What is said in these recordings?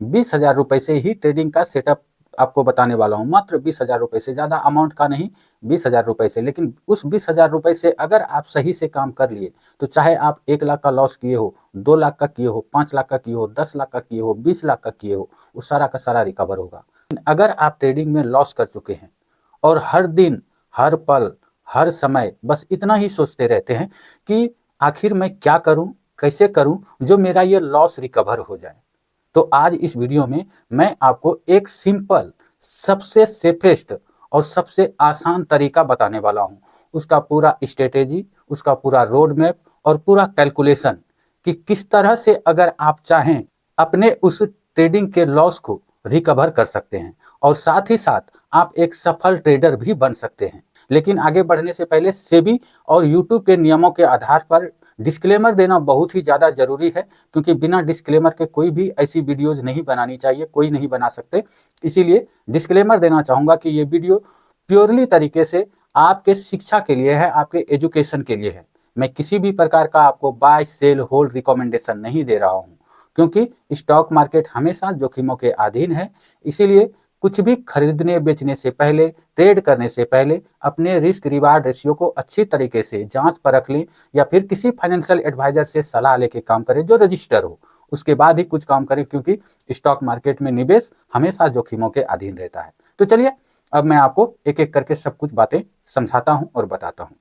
20,000 रुपये से ही ट्रेडिंग का सेटअप आपको बताने वाला हूँ। मात्र 20,000 रुपये से, ज़्यादा अमाउंट का नहीं, 20,000 रुपये से। लेकिन उस 20,000 रुपये से अगर आप सही से काम कर लिए तो चाहे आप 1 लाख का लॉस किए हो, 2 लाख का किए हो, 5 लाख का किए हो, 10 लाख का किए हो, 20 लाख का किए हो, वो सारा का सारा रिकवर होगा। अगर आप ट्रेडिंग में लॉस कर चुके हैं और हर दिन, हर पल, हर समय बस इतना ही सोचते रहते हैं कि आखिर मैं क्या करूं, कैसे करूं जो मेरा ये लॉस रिकवर हो जाए, तो आज इस वीडियो में मैं आपको एक सिंपल, सबसे सेफेस्ट और सबसे आसान तरीका बताने वाला हूं। उसका पूरा स्ट्रेटेजी, उसका पूरा रोड मैप और पूरा कैलकुलेशन कि किस तरह से अगर आप चाहें अपने उस ट्रेडिंग के लॉस को रिकवर कर सकते हैं और साथ ही साथ आप एक सफल ट्रेडर भी बन सकते हैं। लेकिन आगे बढ़ने से पहले सेबी और यूट्यूब के नियमों के आधार पर डिस्क्लेमर देना बहुत ही ज़्यादा जरूरी है, क्योंकि बिना डिस्क्लेमर के कोई भी ऐसी वीडियोज नहीं बनानी चाहिए, कोई नहीं बना सकते। इसीलिए डिस्क्लेमर देना चाहूँगा कि ये वीडियो प्योरली तरीके से आपके शिक्षा के लिए है, आपके एजुकेशन के लिए है। मैं किसी भी प्रकार का आपको बाय सेल होल्ड रिकमेंडेशन नहीं दे रहा हूँ, क्योंकि स्टॉक मार्केट हमेशा जोखिमों के अधीन है। इसीलिए कुछ भी खरीदने बेचने से पहले, ट्रेड करने से पहले अपने रिस्क रिवार्ड रेशियो को अच्छी तरीके से जांच परख लें, या फिर किसी फाइनेंशियल एडवाइजर से सलाह लेके काम करें जो रजिस्टर हो, उसके बाद ही कुछ काम करें, क्योंकि स्टॉक मार्केट में निवेश हमेशा जोखिमों के अधीन रहता है। तो चलिए अब मैं आपको एक एक करके सब कुछ बातें समझाता हूं और बताता हूं।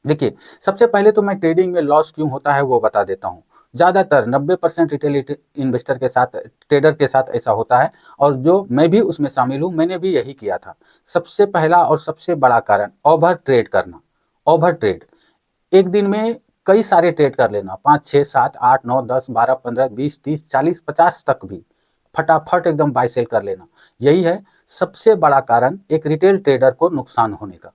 देखिए, सबसे पहले तो मैं ट्रेडिंग में लॉस क्यों होता है वो बता देता हूँ। ज़्यादातर 90% रिटेल इन्वेस्टर के साथ, ट्रेडर के साथ ऐसा होता है, और जो मैं भी उसमें शामिल हूँ, मैंने भी यही किया था। सबसे पहला और सबसे बड़ा कारण ओवर ट्रेड करना। ओवर ट्रेड, एक दिन में कई सारे ट्रेड कर लेना, 5, 6, 7, 8, 9, 10, 12, 15, 20, 30, 40, 50 तक भी फटाफट एकदम बाय सेल कर लेना। यही है सबसे बड़ा कारण एक रिटेल ट्रेडर को नुकसान होने का।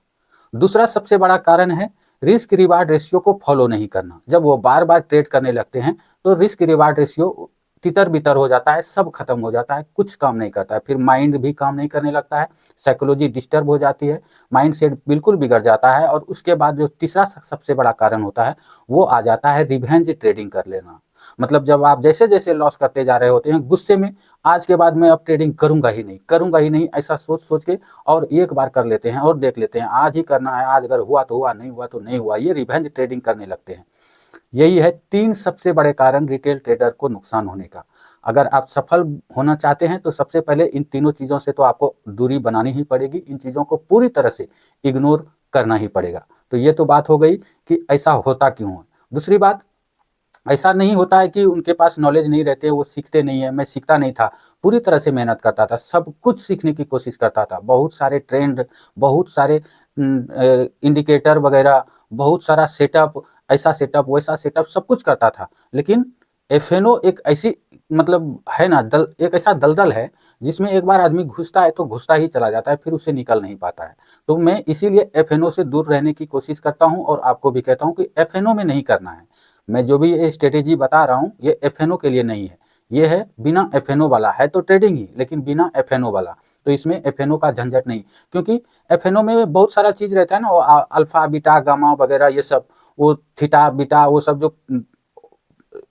दूसरा सबसे बड़ा कारण है रिस्क रिवार्ड रेशियो को फॉलो नहीं करना। जब वो बार बार ट्रेड करने लगते हैं तो रिस्क रिवार्ड रेशियो तितर बितर हो जाता है, सब खत्म हो जाता है, कुछ काम नहीं करता है। फिर माइंड भी काम नहीं करने लगता है, साइकोलॉजी डिस्टर्ब हो जाती है, माइंड सेट बिल्कुल बिगड़ जाता है। और उसके बाद जो तीसरा सबसे बड़ा कारण होता है वो आ जाता है रिवेंज ट्रेडिंग कर लेना। मतलब जब आप जैसे जैसे लॉस करते जा रहे होते हैं गुस्से में, आज के बाद मैं अब ट्रेडिंग करूंगा ही नहीं, करूंगा ही नहीं, ऐसा सोच सोच के और एक बार कर लेते हैं और देख लेते हैं, आज ही करना है, आज अगर हुआ तो हुआ, नहीं हुआ तो नहीं हुआ, ये रिवेंज ट्रेडिंग करने लगते हैं। यही है 3 सबसे बड़े कारण रिटेल ट्रेडर को नुकसान होने का। अगर आप सफल होना चाहते हैं तो सबसे पहले इन तीनों चीज़ों से तो आपको दूरी बनानी ही पड़ेगी, इन चीज़ों को पूरी तरह से इग्नोर करना ही पड़ेगा। तो ये तो बात हो गई कि ऐसा होता क्यों है। दूसरी बात, ऐसा नहीं होता है कि उनके पास नॉलेज नहीं रहते, वो सीखते नहीं है। मैं सीखता नहीं था, पूरी तरह से मेहनत करता था, सब कुछ सीखने की कोशिश करता था, बहुत सारे ट्रेंड, बहुत सारे इंडिकेटर वगैरह, बहुत सारा सेटअप, ऐसा सेटअप वैसा सेटअप सब कुछ करता था। लेकिन एफएनओ एक ऐसी, मतलब है ना, एक ऐसा दलदल है जिसमें एक बार आदमी घुसता है तो घुसता ही चला जाता है, फिर उससे निकल नहीं पाता है। तो मैं इसीलिए एफएनओ से दूर रहने की कोशिश करता हूं, और आपको भी कहता हूं कि एफएनओ में नहीं करना है। मैं जो भी ये स्ट्रेटेजी बता रहा हूँ ये एफएनओ के लिए नहीं है, ये है बिना एफएनओ वाला, है तो ट्रेडिंग ही लेकिन बिना एफएनओ वाला। तो इसमें एफएनओ का झंझट नहीं, क्योंकि एफएनओ में बहुत सारा चीज रहता है ना, वो अल्फा बीटा गामा वगैरह, ये सब, वो थीटा बीटा, वो सब जो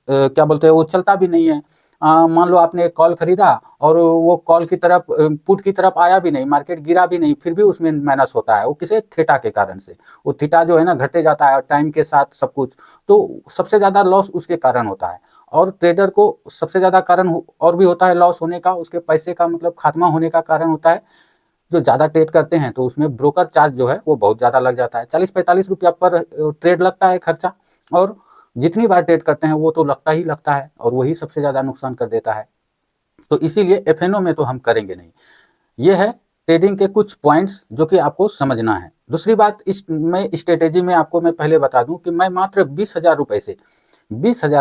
क्या बोलते हैं, वो चलता भी नहीं है। मान लो आपने एक कॉल खरीदा और वो कॉल की तरफ, पुट की तरफ आया भी नहीं, मार्केट गिरा भी नहीं, फिर भी उसमें माइनस होता है। वो किसे, थीटा के कारण से। वो थीटा जो है ना घटते जाता है टाइम के साथ सब कुछ, तो सबसे ज्यादा लॉस उसके कारण होता है। और ट्रेडर को सबसे ज्यादा कारण और भी होता है लॉस होने का, उसके पैसे का मतलब खात्मा होने का कारण होता है। जो ज्यादा ट्रेड करते हैं तो उसमें ब्रोकर चार्ज जो है वो बहुत ज्यादा लग जाता है, 40-45 रुपया पर ट्रेड लगता है खर्चा। और जितनी बार ट्रेड करते हैं वो तो लगता ही लगता है, और वही सबसे ज्यादा नुकसान कर देता है। तो इसीलिए एफएनओ में तो हम करेंगे नहीं। ये है ट्रेडिंग के कुछ पॉइंट्स जो कि आपको समझना है। दूसरी बात, इस मैं स्ट्रेटेजी में आपको मैं पहले बता दूं कि मैं मात्र 20,000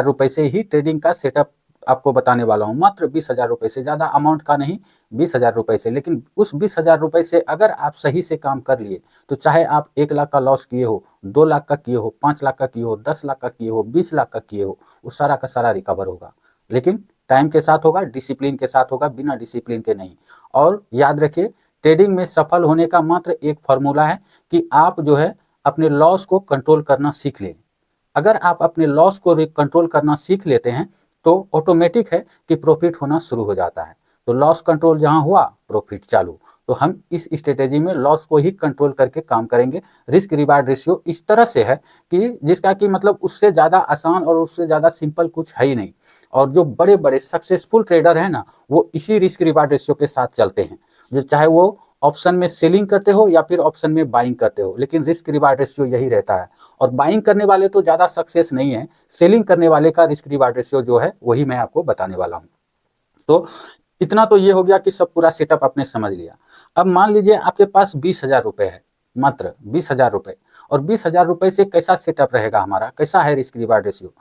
रुपये से ही ट्रेडिंग का सेटअप आपको बताने वाला हूँ। मात्र 20,000 रुपये से, ज़्यादा अमाउंट का नहीं, 20,000 रुपये से। लेकिन उस 20,000 रुपये से अगर आप सही से काम कर लिए तो चाहे आप 1 लाख का लॉस किए हो, 2 लाख का किए हो, 5 लाख का किए हो, 10 लाख का किए हो, 20 लाख का किए हो, वो सारा का सारा रिकवर होगा। लेकिन टाइम के साथ होगा, डिसिप्लिन के साथ होगा, बिना डिसिप्लिन के नहीं। और याद रखिए, ट्रेडिंग में सफल होने का मात्र एक फॉर्मूला है कि आप जो है अपने लॉस को कंट्रोल करना सीख लें। अगर आप अपने लॉस को कंट्रोल करना सीख लेते हैं तो ऑटोमेटिक है कि प्रॉफिट होना शुरू हो जाता है। तो लॉस कंट्रोल जहां हुआ, प्रॉफिट चालू। तो हम इस स्ट्रेटेजी में लॉस को ही कंट्रोल करके काम करेंगे। रिस्क रिवार्ड रेशियो इस तरह से है कि जिसका कि मतलब उससे ज़्यादा आसान और उससे ज़्यादा सिंपल कुछ है ही नहीं। और जो बड़े बड़े सक्सेसफुल ट्रेडर हैं ना, वो इसी रिस्क रिवार्ड रेशियो के साथ चलते हैं। जो चाहे वो ऑप्शन में सेलिंग करते हो या फिर ऑप्शन में बाइंग करते हो, लेकिन रिस्क रिवार्ड रेशियो यही रहता है। और बाइंग करने वाले तो ज़्यादा सक्सेस नहीं है, सेलिंग करने वाले का रिस्क रिवार्ड रेशियो जो है वही मैं आपको बताने वाला हूँ। तो इतना तो ये हो गया कि सब पूरा सेटअप आपने समझ लिया। अब मान लीजिए आपके पास 20,000 रुपये है, मात्र 20,000 रुपये। और 20,000 रुपये से कैसा सेटअप रहेगा हमारा, कैसा है रिस्क रिवार्ड रेशियो।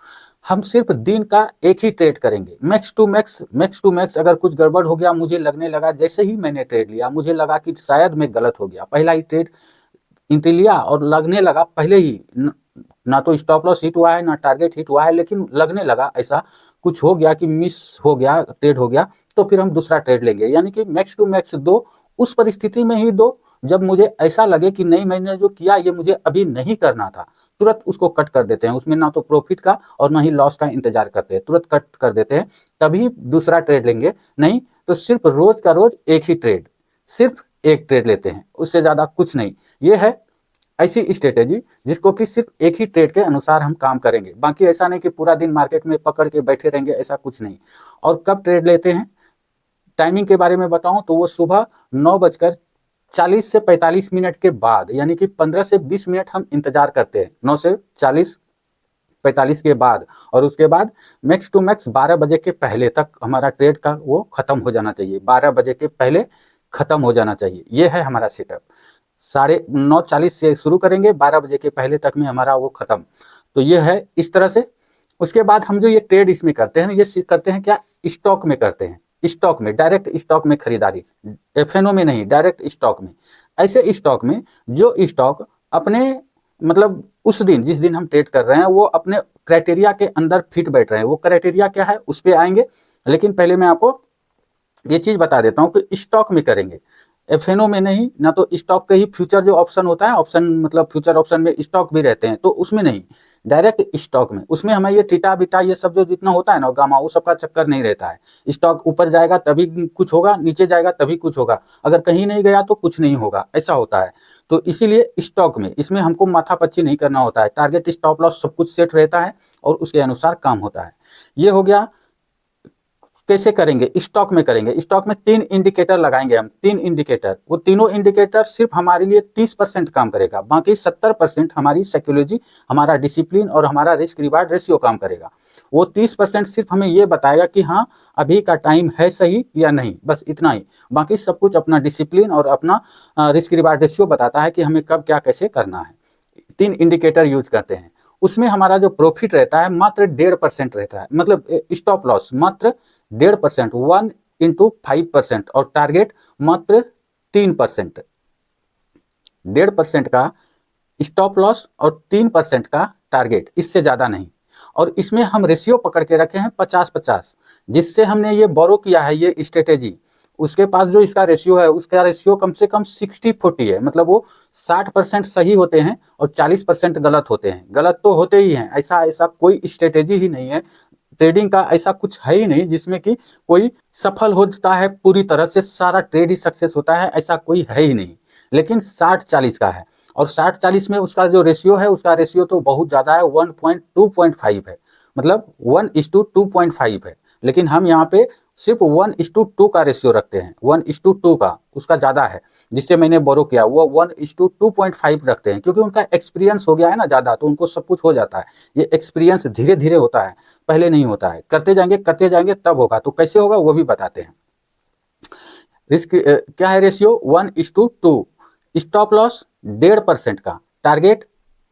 हम सिर्फ दिन का एक ही ट्रेड करेंगे, मैक्स टू मैक्स। अगर कुछ गड़बड़ हो गया, मुझे लगने लगा जैसे ही मैंने ट्रेड लिया, मुझे लगा कि शायद मैं गलत हो गया, पहला ही ट्रेड एंट्री लिया और लगने लगा पहले ही ना तो स्टॉप लॉस हिट हुआ है ना टारगेट हिट हुआ है, लेकिन लगने लगा ऐसा कुछ हो गया कि मिस हो गया, ट्रेड हो गया, तो फिर हम दूसरा ट्रेड लेंगे। यानी कि मैक्स टू मैक्स दो, उस परिस्थिति में ही दो जब मुझे ऐसा लगे कि नहीं, मैंने जो किया ये मुझे अभी नहीं करना था, तुरंत उसको कट कर देते हैं। उसमें ना तो प्रॉफिट का और ना ही लॉस का इंतजार करते हैं, तुरंत कट कर देते हैं, तभी दूसरा ट्रेड लेंगे। नहीं तो सिर्फ रोज का रोज एक ही ट्रेड, सिर्फ एक ट्रेड लेते हैं, उससे ज्यादा कुछ नहीं। ये है ऐसी स्ट्रेटेजी जिसको कि सिर्फ एक ही ट्रेड के अनुसार हम काम करेंगे। बाकी ऐसा नहीं कि पूरा दिन मार्केट में पकड़ के बैठे रहेंगे, ऐसा कुछ नहीं। और कब ट्रेड लेते हैं, टाइमिंग के बारे में बताऊं तो वो सुबह 9:40 से 45 मिनट के बाद, यानी कि 15 से 20 मिनट हम इंतजार करते हैं, 9 से 40-45 के बाद। और उसके बाद मैक्स टू मैक्स 12 बजे के पहले तक हमारा ट्रेड का वो खत्म हो जाना चाहिए, 12 बजे के पहले खत्म हो जाना चाहिए। ये है हमारा सेटअप। 9:40 से शुरू करेंगे, 12 बजे के पहले तक में हमारा वो खत्म। तो ये है इस तरह से। उसके बाद हम जो ये ट्रेड इसमें करते हैं, ये करते हैं क्या, स्टॉक में करते हैं। स्टॉक में, डायरेक्ट स्टॉक में खरीदारी, एफएनओ में नहीं, डायरेक्ट स्टॉक में। ऐसे स्टॉक में जो स्टॉक अपने मतलब उस दिन जिस दिन हम ट्रेड कर रहे हैं वो अपने क्राइटेरिया के अंदर फिट बैठ रहे हैं। वो क्राइटेरिया क्या है उस पर आएंगे, लेकिन पहले मैं आपको ये चीज बता देता हूँ कि स्टॉक में करेंगे, एफएनओ में नहीं। ना तो स्टॉक के ही फ्यूचर जो ऑप्शन होता है, ऑप्शन मतलब फ्यूचर ऑप्शन में स्टॉक भी रहते हैं, तो उसमें नहीं, डायरेक्ट स्टॉक में। उसमें हमें ये थीटा बीटा ये सब जो जितना होता है ना गामा, वो सब का चक्कर नहीं रहता है। स्टॉक ऊपर जाएगा तभी कुछ होगा, नीचे जाएगा तभी कुछ होगा, अगर कहीं नहीं गया तो कुछ नहीं होगा, ऐसा होता है। तो इसीलिए स्टॉक में, इसमें हमको माथापच्ची नहीं करना होता है, टारगेट स्टॉप लॉस सब कुछ सेट रहता है और उसके अनुसार काम होता है। ये हो गया। कैसे करेंगे, स्टॉक में करेंगे। स्टॉक में 3 इंडिकेटर लगाएंगे हम, 3 इंडिकेटर। वो तीनों इंडिकेटर सिर्फ हमारे लिए 30% काम करेगा, बाकी 70% हमारी साइकोलॉजी, हमारा डिसिप्लिन और हमारा रिस्क रिवार्ड रेशियो काम करेगा। वो 30% सिर्फ हमें ये बताएगा कि हाँ अभी का टाइम है सही या नहीं, बस इतना ही। बाकी सब कुछ अपना डिसिप्लिन और अपना रिस्क रिवार्ड रेशियो बताता है कि हमें कब क्या कैसे करना है। 3 इंडिकेटर यूज करते हैं। उसमें हमारा जो प्रॉफिट रहता है मात्र 1.5% रहता है, मतलब स्टॉप लॉस मात्र 1.5%, 1/5%, और टारगेट मात्र 3%। 1.5% का स्टॉप लॉस और 3% का टारगेट, इससे ज्यादा नहीं। और इसमें हम रेशियो पकड़ के रखे हैं 50-50, जिससे हमने ये बोरो किया है ये स्ट्रेटेजी। उसके पास जो इसका रेशियो है, उसका रेशियो कम से कम 60-40 है, मतलब वो 60% सही होते हैं और 40% गलत होते हैं। गलत तो होते ही हैं, ऐसा ऐसा कोई स्ट्रेटेजी ही नहीं है ट्रेडिंग का, ऐसा कुछ है ही नहीं जिसमें कि कोई सफल होता है पूरी तरह से, सारा ट्रेड ही सक्सेस होता है, ऐसा कोई है ही नहीं। लेकिन 60-40 का है, और 60-40 में उसका जो रेशियो है, उसका रेशियो तो बहुत ज़्यादा है, 1.2.5 है, मतलब 1:2.5 है। लेकिन हम यहाँ पे सिर्फ 1:2 का रेशियो रखते हैं, 1:2 का, उसका ज़्यादा है। जिससे मैंने बोरो किया वो 1:2.5 रखते हैं, क्योंकि उनका एक्सपीरियंस हो गया है ना ज़्यादा, तो उनको सब कुछ हो जाता है। ये एक्सपीरियंस धीरे धीरे होता है, पहले नहीं होता है, करते जाएंगे तब होगा। तो कैसे होगा वो भी बताते हैं। रिस्क क्या है रेशियो, 1:2। स्टॉप लॉस 1.5% का, टारगेट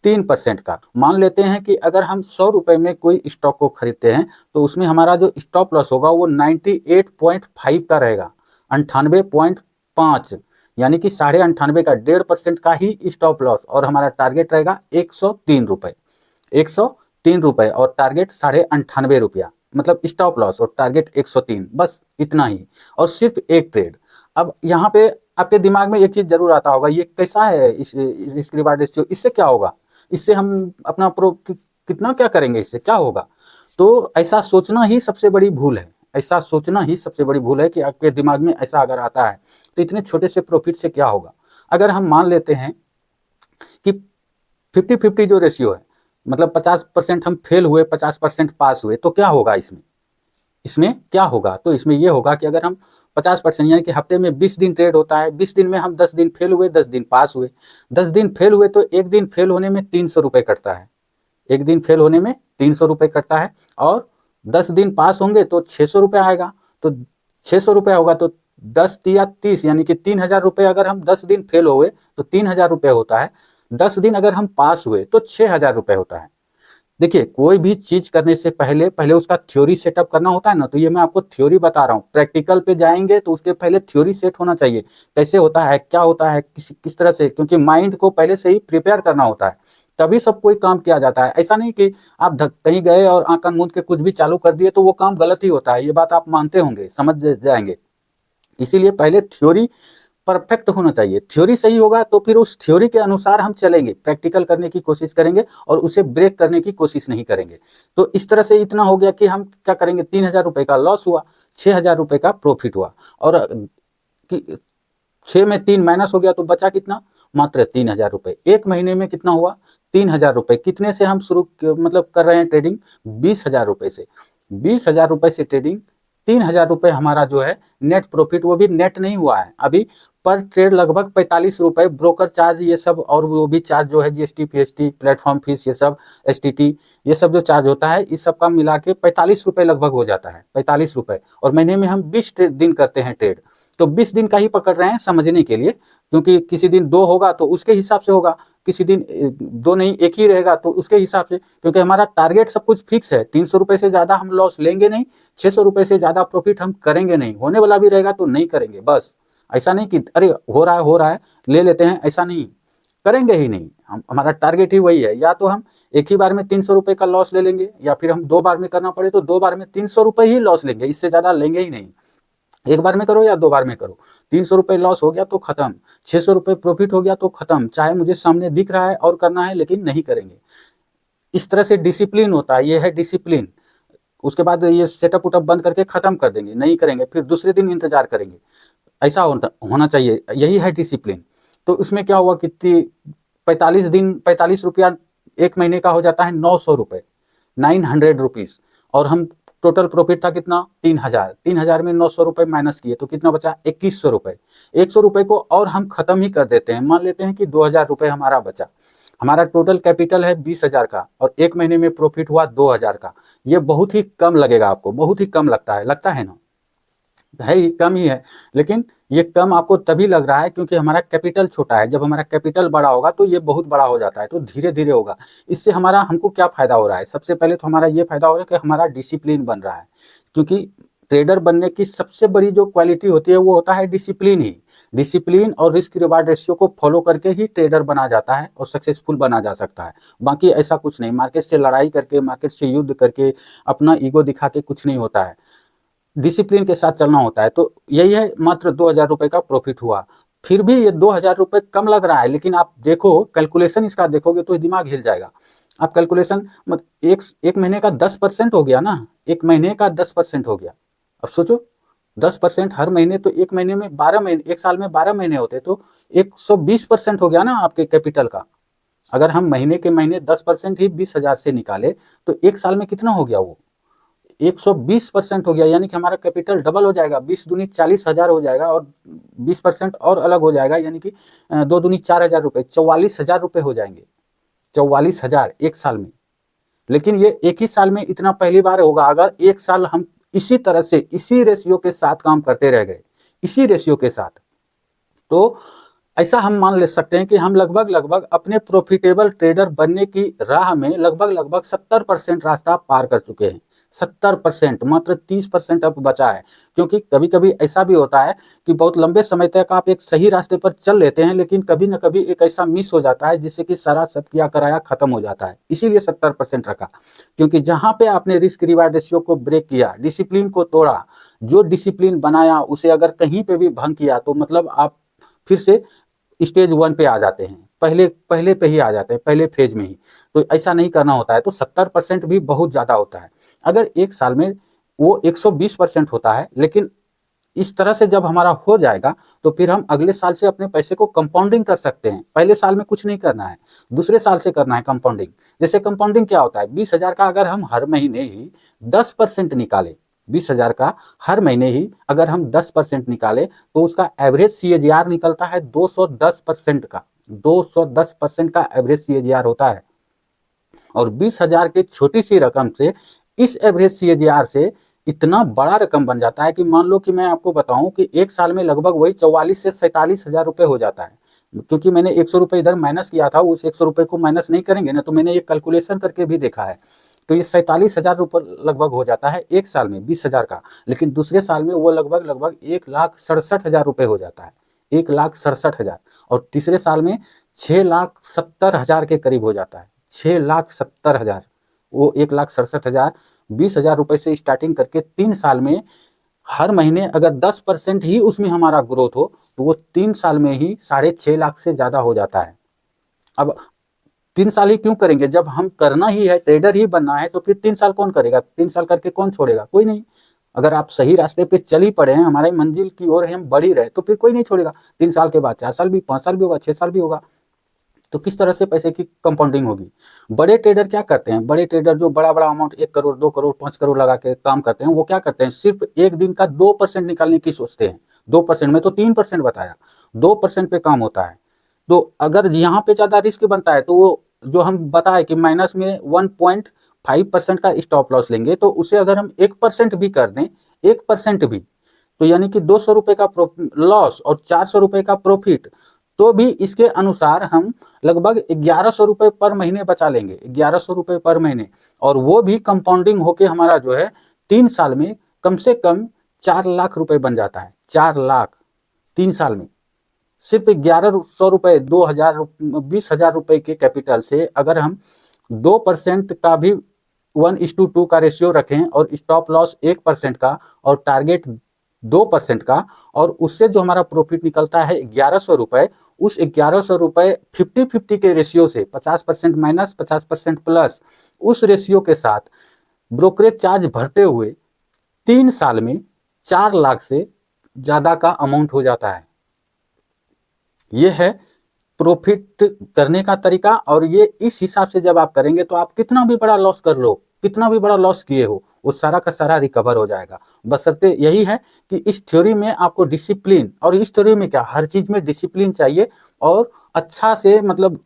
3% का। मान लेते हैं कि अगर हम 100 रुपए में कोई स्टॉक को खरीदते हैं तो उसमें हमारा जो स्टॉप लॉस होगा वो 98.5 का रहेगा, 98.5, यानी कि 98.5 का, 1.5% का ही स्टॉप लॉस। और हमारा टारगेट रहेगा 103 रुपए, 103 रुपए, और टारगेट 98.5 रुपया, मतलब स्टॉप लॉस और टारगेट 103, बस इतना ही। और सिर्फ एक ट्रेड। अब यहाँ पे आपके दिमाग में एक चीज जरूर आता होगा, ये कैसा है इस रिस्क रिवार्ड रेशियो, इससे क्या होगा, इससे हम अपना कितना क्या करेंगे, इससे क्या होगा। तो ऐसा सोचना ही सबसे बड़ी भूल है, ऐसा सोचना ही सबसे बड़ी भूल है कि आपके दिमाग में ऐसा अगर आता है तो इतने छोटे से प्रॉफिट से क्या होगा। अगर हम मान लेते हैं कि 50-50 जो रेशियो है, मतलब 50% हम फेल हुए, 50% पास हुए, तो क्या होगा इसमें, इसमें क्या होगा, तो इसमें यह होगा कि अगर हम 50% यानी कि हफ्ते में 20 दिन ट्रेड होता है, 20 दिन में हम 10 दिन फेल हुए, 10 दिन पास हुए, 10 दिन फेल हुए तो एक दिन फेल होने में 300 रुपये कटता है, एक दिन फेल होने में 300 रुपये कटता है, और 10 दिन पास होंगे तो 600 रुपये आएगा। तो 600 रुपये होगा तो 10 तिया 30 यानी कि 3000 रुपये। अगर हम 10 दिन फेल हुए तो 3000 रुपये होता है, 10 दिन अगर हम पास हुए तो 6000 रुपये होता है। देखिए, कोई भी चीज करने से पहले पहले उसका थ्योरी सेटअप करना होता है ना, तो ये मैं आपको थ्योरी बता रहा हूँ। प्रैक्टिकल पे जाएंगे तो उसके पहले थ्योरी सेट होना चाहिए, कैसे होता है, क्या होता है, किस तरह से, क्योंकि माइंड को पहले से ही प्रिपेयर करना होता है, तभी सब कोई काम किया जाता है। ऐसा नहीं कि आप कहीं गए और आंख कान मूंद के कुछ भी चालू कर दिए तो वो काम गलत ही होता है, ये बात आप मानते होंगे, समझ जाएंगे। इसीलिए पहले थ्योरी परफेक्ट होना चाहिए, थ्योरी सही होगा तो फिर उस थ्योरी के अनुसार हम चलेंगे, प्रैक्टिकल करने की कोशिश करेंगे और उसे ब्रेक करने की कोशिश नहीं करेंगे। तो इस तरह से इतना हो गया कि हम क्या करेंगे, 3000 रुपये का लॉस हुआ, 6000 रुपये का प्रॉफिट हुआ, और 6 में 3 माइनस हो गया तो बचा कितना, मात्र 3000 रुपये। एक महीने में कितना हुआ, 3000 रुपये। कितने से हम शुरू मतलब कर रहे हैं ट्रेडिंग, 20,000 रुपये से, 20,000 रुपये से ट्रेडिंग, 3000 रुपये हमारा जो है नेट प्रॉफिट, वो भी नेट नहीं हुआ है अभी, पर ट्रेड लगभग 45 रुपये, ब्रोकर चार्ज ये सब, और वो भी चार्ज जो है जीएसटी पीएसटी प्लेटफॉर्म फीस ये सब एसटीटी ये सब जो चार्ज होता है, इस सब का मिला के 45 रुपये लगभग हो जाता है, 45 रुपये। और महीने में हम 20 दिन करते हैं ट्रेड, तो 20 दिन का ही पकड़ रहे हैं समझने के लिए, क्योंकि किसी दिन 2 होगा तो उसके हिसाब से होगा, किसी दिन 2 नहीं 1 ही रहेगा तो उसके हिसाब से, क्योंकि हमारा टारगेट सब कुछ फिक्स है। 300 रुपये से ज़्यादा हम लॉस लेंगे नहीं, 600 रुपये से ज़्यादा प्रॉफिट हम करेंगे नहीं, होने वाला भी रहेगा तो नहीं करेंगे। बस ऐसा नहीं कि अरे हो रहा है ले लेते हैं, ऐसा नहीं, करेंगे ही नहीं। हमारा टारगेट ही वही है, या तो हम एक ही बार में 300 रुपये का लॉस ले लेंगे, या फिर हम 2 बार में करना पड़े तो 2 बार में 300 रुपये ही लॉस लेंगे, इससे ज़्यादा लेंगे ही नहीं। एक बार में करो या 2 बार में करो, 300 रुपये लॉस हो गया तो खत्म, 600 रुपये प्रॉफिट हो गया तो खत्म, चाहे मुझे सामने दिख रहा है और करना है लेकिन नहीं करेंगे। इस तरह से डिसिप्लिन होता है, ये है डिसिप्लिन। उसके बाद ये सेटअप उटअप बंद करके खत्म कर देंगे, नहीं करेंगे, फिर दूसरे दिन इंतजार करेंगे, ऐसा होना चाहिए, यही है डिसिप्लिन। तो उसमें क्या हुआ कि 45 दिन 45 रुपया एक महीने का हो जाता है 900 रुपये, 900 रुपीज़, और हम टोटल प्रॉफिट था कितना, 3000, 3000 में 900 रुपये माइनस किए तो कितना बचा, 2100 रुपये। 100 रुपये को और हम खत्म ही कर देते हैं, मान लेते हैं कि 2000 रुपये हमारा बचा, हमारा टोटल कैपिटल है 20,000 का, और एक महीने में प्रॉफिट हुआ 2000 का। ये बहुत ही कम लगेगा आपको, बहुत ही कम लगता है ना, है ही कम ही है, लेकिन ये कम आपको तभी लग रहा है क्योंकि हमारा कैपिटल छोटा है। जब हमारा कैपिटल बड़ा होगा तो ये बहुत बड़ा हो जाता है, तो धीरे धीरे होगा। इससे हमको क्या फायदा हो रहा है, सबसे पहले तो हमारा ये फायदा हो रहा है कि हमारा डिसिप्लिन बन रहा है, क्योंकि ट्रेडर बनने की सबसे बड़ी जो क्वालिटी होती है वो होता है डिसिप्लिन ही। डिसिप्लिन और रिस्क रिवार्ड रेशियो को फॉलो करके ही ट्रेडर बना जाता है और सक्सेसफुल बना जा सकता है। बाकी ऐसा कुछ नहीं, मार्केट से लड़ाई करके, मार्केट से युद्ध करके, अपना ईगो दिखा के कुछ नहीं होता है, डिसिप्लिन के साथ चलना होता है। तो यही है, मात्र 2000 रुपये का प्रॉफिट हुआ। फिर भी ये 2000 रुपये कम लग रहा है, लेकिन आप देखो कैलकुलेशन इसका देखोगे तो दिमाग हिल जाएगा। आप कैलकुलेशन एक महीने का 10% हो गया ना, एक महीने का 10% हो गया। अब सोचो 10% हर महीने, तो एक महीने में 12 महीने, एक साल में 12 महीने होते तो 120% हो गया ना आपके कैपिटल का। अगर हम महीने के महीने 10% ही 20,000 से निकाले तो एक साल में कितना हो गया, वो 120% हो गया, यानी कि हमारा कैपिटल डबल हो जाएगा, 20 दूनी 40,000 हो जाएगा, और 20% और अलग हो जाएगा, यानी कि 2 दूनी 4,000 रुपये, 44,000 रुपये हो जाएंगे, 44,000 एक साल में। लेकिन ये एक ही साल में इतना पहली बार होगा अगर एक साल हम इसी तरह से, इसी रेशियो के साथ काम करते रह गए, इसी रेशियो के साथ। तो ऐसा हम मान ले सकते हैं कि हम लगभग अपने प्रॉफिटेबल ट्रेडर बनने की राह में लगभग 70% रास्ता पार कर चुके हैं। 70%, मात्र 30% अब बचा है। क्योंकि कभी कभी ऐसा भी होता है कि बहुत लंबे समय तक आप एक सही रास्ते पर चल लेते हैं, लेकिन कभी न कभी एक ऐसा मिस हो जाता है जिससे कि सारा सब किया कराया खत्म हो जाता है। इसीलिए 70% रखा, क्योंकि जहां पे आपने रिस्क रिवार्ड रेशियो को ब्रेक किया, डिसिप्लिन को तोड़ा, जो डिसिप्लिन बनाया उसे अगर कहीं पे भी भंग किया तो मतलब आप फिर से स्टेज 1 पे आ जाते हैं, पहले पे ही आ जाते हैं, पहले फेज में ही। तो ऐसा नहीं करना होता है, तो 70% भी बहुत ज़्यादा होता है। अगर एक साल में वो 120% होता है, लेकिन इस तरह से जब हमारा हो जाएगा तो फिर हम अगले साल से अपने पैसे को कंपाउंडिंग कर सकते हैं। पहले साल में कुछ नहीं करना है, दूसरे साल से करना है कंपाउंडिंग। जैसे कंपाउंडिंग क्या होता है, 20,000 का अगर हम हर महीने ही 10% निकालें, 20,000 का हर महीने ही अगर हम 10% निकालें तो उसका एवरेज CAGR निकलता है 210% का। 210% का एवरेज CAGR होता है। और 20,000 की छोटी सी रकम से इस एवरेज CAGR से इतना बड़ा रकम बन जाता है कि मान लो कि मैं आपको बताऊं कि एक साल में लगभग वही 44 से 47,000 रुपये हो जाता है। क्योंकि मैंने 100 रुपये इधर माइनस किया था, उस 100 रुपये को माइनस नहीं करेंगे ना, तो मैंने ये कैलकुलेशन करके भी देखा है। तो ये 47,000 रुपये लगभग हो जाता है एक साल में 20,000 का। लेकिन दूसरे साल में वो लगभग 1,67,000 रुपये हो जाता है, 1,67,000। और तीसरे साल में 6,70,000 के करीब हो जाता है, 6,70,000। वो 1,67,000 20,000 रुपये से स्टार्टिंग करके 3 साल में हर महीने अगर 10% ही उसमें हमारा ग्रोथ हो तो वो 3 साल में ही 6.5 लाख से ज़्यादा हो जाता है। अब 3 साल ही क्यों करेंगे, जब हम करना ही है, ट्रेडर ही बनना है, तो फिर 3 साल कौन करेगा, 3 साल करके कौन छोड़ेगा, कोई नहीं। अगर आप सही रास्ते पे चल ही पड़े हैं, हमारे मंजिल की ओर हम बढ़ ही रहे, तो फिर कोई नहीं छोड़ेगा। 3 साल के बाद 4 साल भी, 5 साल भी होगा, 6 साल भी होगा। तो किस तरह से पैसे की कंपाउंडिंग होगी। बड़े ट्रेडर क्या करते हैं, बड़े ट्रेडर जो बड़ा बड़ा अमाउंट 1 करोड़ 2 करोड़ 5 करोड़ लगा के काम करते हैं, वो क्या करते हैं, सिर्फ एक दिन का 2% निकालने की सोचते हैं। 2% में तो 3% बताया, 2% पे काम होता है। तो अगर यहाँ पे ज्यादा रिस्क बनता है तो वो जो हम बताए कि माइनस में 1.5% का स्टॉप लॉस लेंगे, तो उसे अगर हम 1% भी कर दें, 1% भी, तो यानी कि 200 रुपए का लॉस और 400 रुपए का प्रॉफिट, तो भी इसके अनुसार हम लगभग 1,100 रुपए पर महीने बचा लेंगे, 1,100 रुपए पर महीने। और वो भी कंपाउंडिंग होके हमारा जो है 3 साल में कम से कम 4 लाख रुपए बन जाता है। 4 लाख 3 साल में सिर्फ 1,100 रुपए, 20,000 रुपए के कैपिटल से अगर हम 2% का भी 1:2 का रेशियो रखें और स्टॉप लॉस 1% का और टारगेट 2% का, और उससे जो हमारा प्रॉफिट निकलता है 1,100 रुपए, उस 1,100 रुपए 50-50 के रेशियो से 50% माइनस 50% प्लस, उस रेशियो के साथ ब्रोकरेज चार्ज भरते हुए 3 साल में 4 लाख से ज्यादा का अमाउंट हो जाता है। ये है प्रॉफिट करने का तरीका। और ये इस हिसाब से जब आप करेंगे तो आप कितना भी बड़ा लॉस कर लो, कितना भी बड़ा लॉस किए हो, वो सारा का सारा रिकवर हो जाएगा। बशर्ते यही है कि इस थ्योरी में आपको डिसिप्लिन, और इस थ्योरी में क्या, हर चीज में डिसिप्लिन चाहिए, और अच्छा से मतलब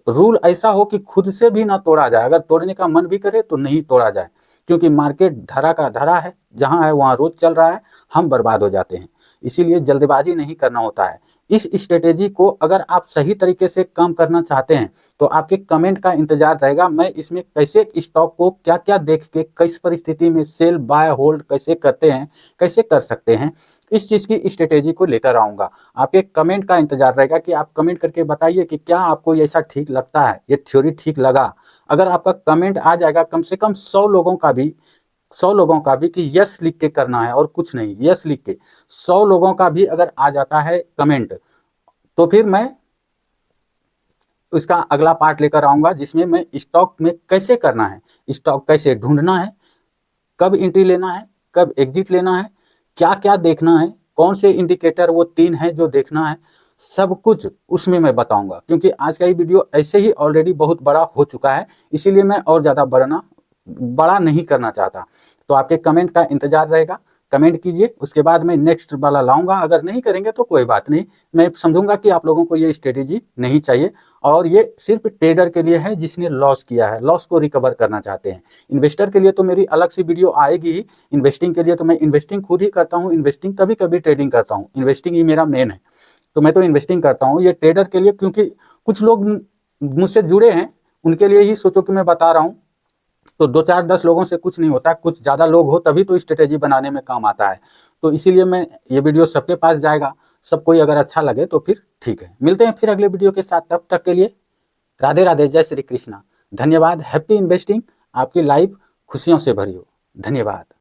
रूल ऐसा हो कि खुद से भी ना तोड़ा जाए। अगर तोड़ने का मन भी करे तो नहीं तोड़ा जाए, क्योंकि मार्केट धरा का धरा है, जहां है वहां रोज चल रहा है, हम बर्बाद हो जाते हैं। इसीलिए जल्दबाजी नहीं करना होता है। इस स्ट्रेटेजी को अगर आप सही तरीके से काम करना चाहते हैं तो आपके कमेंट का इंतजार रहेगा। मैं इसमें कैसे स्टॉक को क्या क्या देख के किस परिस्थिति में सेल बाय होल्ड कैसे करते हैं, कैसे कर सकते हैं, इस चीज की स्ट्रेटेजी को लेकर आऊंगा। आपके कमेंट का इंतजार रहेगा कि आप कमेंट करके बताइए कि क्या आपको ऐसा ठीक लगता है, ये थ्योरी ठीक लगा। अगर आपका कमेंट आ जाएगा कम से कम 100 लोगों का भी, 100 लोगों का भी कि यस लिख के करना है और कुछ नहीं, यस लिख के 100 लोगों का भी अगर आ जाता है कमेंट, तो फिर मैं उसका अगला पार्ट लेकर आऊंगा, जिसमें मैं स्टॉक में कैसे करना है, स्टॉक कैसे ढूंढना है, कब एंट्री लेना है, कब एग्जिट लेना है, क्या क्या देखना है, कौन से इंडिकेटर वो 3 है जो देखना है, सब कुछ उसमें मैं बताऊंगा। क्योंकि आज का ये वीडियो ऐसे ही ऑलरेडी बहुत बड़ा हो चुका है, इसीलिए मैं और ज़्यादा बड़ा नहीं करना चाहता। तो आपके कमेंट का इंतजार रहेगा, कमेंट कीजिए, उसके बाद मैं नेक्स्ट वाला लाऊंगा। अगर नहीं करेंगे तो कोई बात नहीं, मैं समझूंगा कि आप लोगों को ये स्ट्रेटेजी नहीं चाहिए, और ये सिर्फ ट्रेडर के लिए है जिसने लॉस किया है, लॉस को रिकवर करना चाहते हैं। इन्वेस्टर के लिए तो मेरी अलग सी वीडियो आएगी ही। इन्वेस्टिंग के लिए तो मैं इन्वेस्टिंग खुद ही करता हूँ, इन्वेस्टिंग कभी कभी ट्रेडिंग करता हूँ, इन्वेस्टिंग ही मेरा मेन है, तो मैं तो इन्वेस्टिंग करता हूँ। ये ट्रेडर के लिए, क्योंकि कुछ लोग मुझसे जुड़े हैं, उनके लिए ही सोचो कि मैं बता रहा हूँ। तो 2 4 10 लोगों से कुछ नहीं होता, कुछ ज़्यादा लोग हो तभी तो स्ट्रेटेजी बनाने में काम आता है। तो इसीलिए मैं ये वीडियो सबके पास जाएगा, सब कोई अगर अच्छा लगे तो फिर ठीक है। मिलते हैं फिर अगले वीडियो के साथ, तब तक के लिए राधे राधे, जय श्री कृष्णा, धन्यवाद। हैप्पी इन्वेस्टिंग, आपकी लाइफ खुशियों से भरी हो। धन्यवाद।